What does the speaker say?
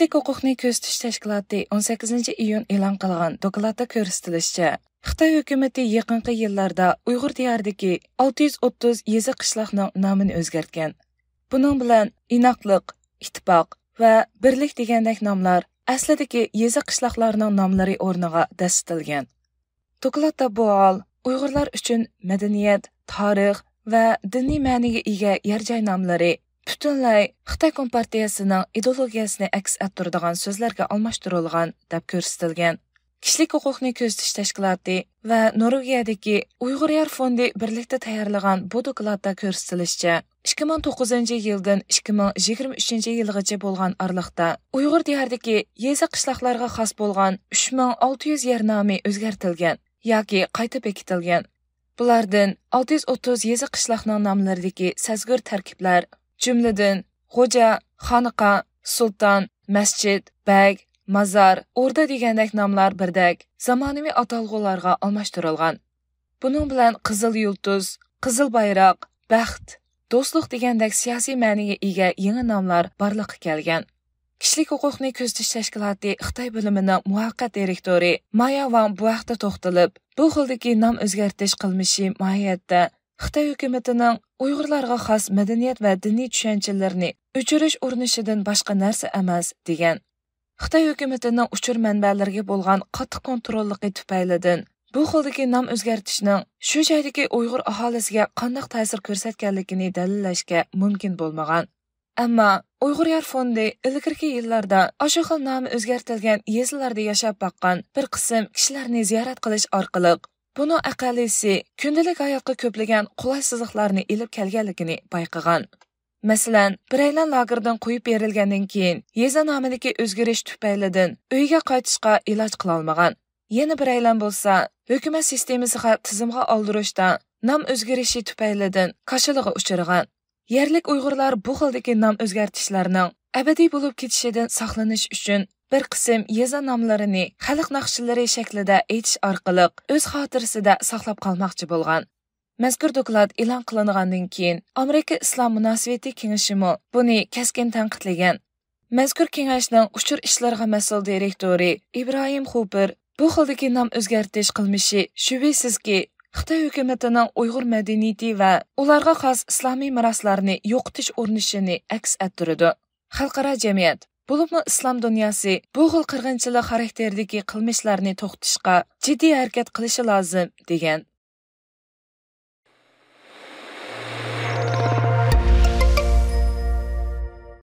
Kishilik huquqni ko'zitish tashkiloti 18-iyun e'lon qilgan dokladda ko'rsatilishicha, Xitoy hukumatı yaqinqi yillarda Uyg'ur diyoridagi 630 yezi qishloqning nomini o'zgartgan. Buning bilan inoqliq, ittifoq va birlik degandek nomlar aslidagi yezi qishloqlarning nomlari o'rniga dastilgan. Dokladda bu hol Uyg'urlar uchun madaniyat, tarix va diniy ma'niga ega yer-joy nomlari butunlay Xitoy Kompartiyasining ideologiyasini aks ettiradigan so'zlarga almashtirilgan deb ko'rsatilgan. Kishilik huquqni ko'zitish tashkiloti va Norvegiyadagi Uyg'ur yer fondi birlikda tayyorlagan bu dokladda ko'rsatilishicha, 2009-yildan 2023-yilgacha bo'lgan aralıqda Uyg'ur diyoridagi yezi qishloqlarga xos bo'lgan 3600 yer nomi o'zgartirilgan yoki qayta bekitilgan. Bulardan 630 yezi qishloqning nomlaridagi sazgur tarkiblar, jumladan xo'ja, xoniqa, sulton, masjid, bag, mazar, o'rda degandek nomlar birdak zamonaviy atalg'ularga almashtirilgan. Buning bilan qizil yulduz, qizil bayroq, baxt, do'stlik degandek siyosiy ma'niga ega yangi nomlar barliqqa kelgan. Kishilik huquqni ko'zitish tashkiloti Xitoy bo'limining muvaqqat direktori Maya Wang bu haqda to'xtalib, bu xildagi nom o'zgartirish qilmishi mohiyatda Xitoy hukumatining Uyg'urlarga xos madaniyat va diniy tushunchalarni o'chirish urinishidan boshqa narsa emas degan. Xitoy hukumatining uchur manbalariga bo'lgan qattiq kontrolligi tufaylidan bu xildagi nom o'zgartirishning shu joydagi Uyg'ur aholisiga qanday ta'sir ko'rsatganligini dalillashga mumkin bo'lmagan. Ammo Uyg'ur yer fondi ilgirki yillarda ashu xil nomi o'zgartirilgan yezlarda yashab boqqan bir qism kishilarni ziyorat qilish orqali buni aqallisi kundalik hayotga ko'plagan qulaysizliklarni ilib kelganligini bayqagan. Masalan, biraylan lagerdan qo'yib berilgandan keyin yeza nomidagi o'zgarish tufaylidan uyga qaytishga iloj qila olmagan. Yana biraylan bo'lsa, hukumat sistemasiga tizimga oldirishda nom o'zgarishi tufaylidan qashiliga uchragan. Yerlik Uyg'urlar bu xildagi nom o'zgartirishlarning abadiy bo'lib ketishidan saqlanish uchun bir qism yeza nomlarini xalq naqshlari shaklida aytish orqali o'z xotirasida saqlab qolmoqchi bo'lgan. Mazkur doklad e'lon qilingandan keyin Amerika Islom munosabati kengashi buni keskin tanqidlagan. Mazkur kengashning uchur ishlariga mas'ul direktori Ibrohim Xupir bu xildagi nom o'zgartirish qilmishi shubhisizki Xitoy hukumatining Uyg'ur madaniyati va ularga xos islomiy meroslarni yo'qotish urinishini aks ettirdi. Xalqaro jamiyat, bo'libmi islom dunyosi bu xil qirg'inchilik xarakteridagi qilmishlarni to'xtatishga jiddiy harakat qilishi lozim degan.